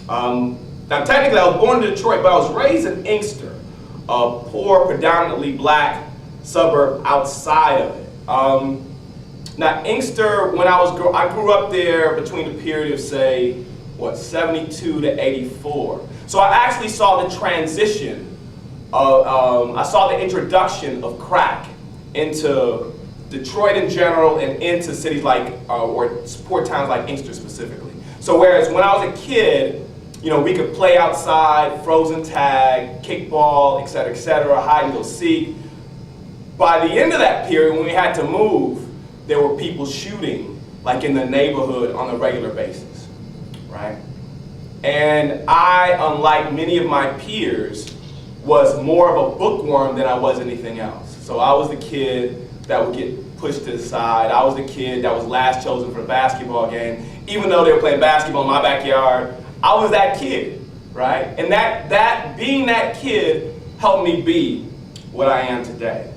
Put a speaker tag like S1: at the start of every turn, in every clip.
S1: Now technically I was born in Detroit, but I was raised in Inkster, a poor, predominantly black suburb outside of it. Now Inkster, when I grew up there between the period of, say, 72 to 84. So I actually saw the transition I saw the introduction of crack into Detroit in general and into cities like, or poor towns like Inkster specifically. So whereas when I was a kid, you know, we could play outside, frozen tag, kickball, et cetera, hide and go seek. By the end of that period, when we had to move, there were people shooting, like in the neighborhood on a regular basis, right? And I, unlike many of my peers, was more of a bookworm than I was anything else. So I was the kid that would get pushed to the side. I was the kid that was last chosen for the basketball game. Even though they were playing basketball in my backyard, I was that kid, right? And being that kid helped me be what I am today.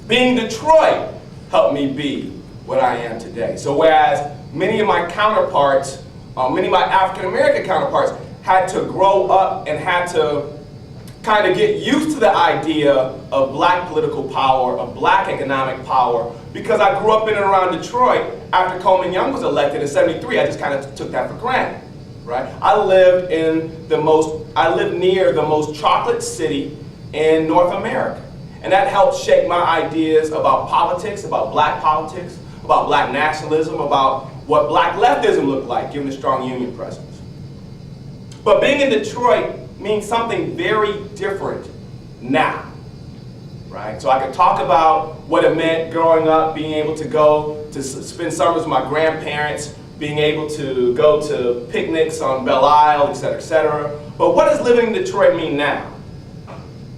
S1: Being Detroit helped me be what I am today. So whereas many of my counterparts, many of my African American counterparts had to grow up and had to kind of get used to the idea of black political power, of black economic power, because I grew up in and around Detroit after Coleman Young was elected in '73. I just kind of took that for granted, right? I lived near the most chocolate city in North America. And that helped shape my ideas about politics, about black nationalism, about what black leftism looked like, given the strong union presence. But being in Detroit means something very different now, right? So I could talk about what it meant growing up, being able to go to spend summers with my grandparents, being able to go to picnics on Belle Isle, et cetera, but what does living in Detroit mean now?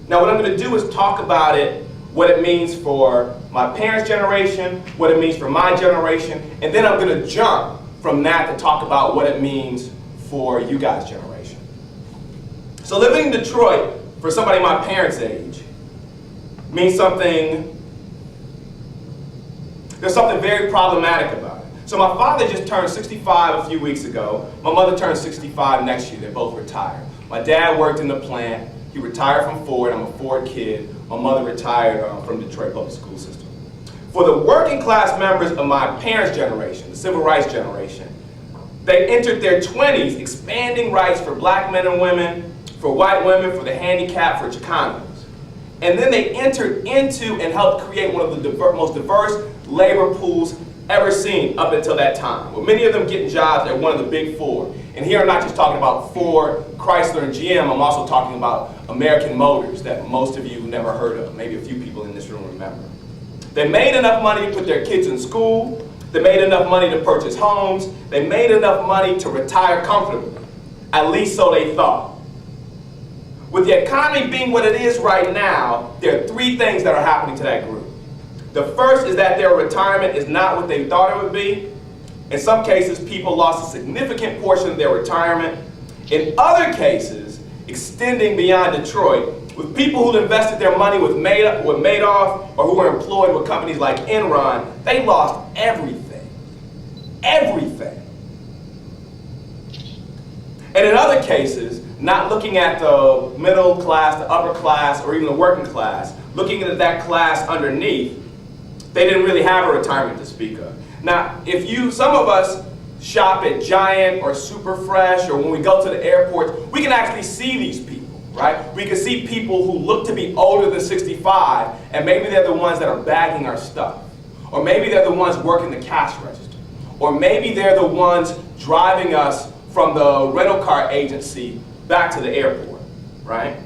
S1: Now what I'm going to do is talk about it, what it means for my parents' generation, what it means for my generation, and then I'm going to jump from that to talk about what it means for you guys' generation. So living in Detroit, for somebody my parents' age, means there's something very problematic about it. So my father just turned 65 a few weeks ago. My mother turned 65 next year. They're both retired. My dad worked in the plant. He retired from Ford. I'm a Ford kid. My mother retired from Detroit public school system. For the working class members of my parents' generation, the civil rights generation, they entered their 20s expanding rights for black men and women, for white women, for the handicapped, for Chicanos. And then they entered into and helped create one of the most diverse labor pools ever seen up until that time, with many of them getting jobs at one of the big four. And here I'm not just talking about Ford, Chrysler, and GM, I'm also talking about American Motors that most of you never heard of, maybe a few people in this room remember. They made enough money to put their kids in school, they made enough money to purchase homes, they made enough money to retire comfortably, at least so they thought. With the economy being what it is right now, there are three things that are happening to that group. The first is that their retirement is not what they thought it would be. In some cases, people lost a significant portion of their retirement. In other cases, extending beyond Detroit, with people who invested their money with Meyerhoff or who were employed with companies like Enron, they lost everything. Everything. And in other cases, not looking at the middle class, the upper class, or even the working class, looking at that class underneath, they didn't really have a retirement to speak of. Now, some of us shop at Giant or Superfresh, or when we go to the airport, we can actually see these people, right? We can see people who look to be older than 65, and maybe they're the ones that are bagging our stuff. Or maybe they're the ones working the cash register. Or maybe they're the ones driving us from the rental car agency back to the airport, right?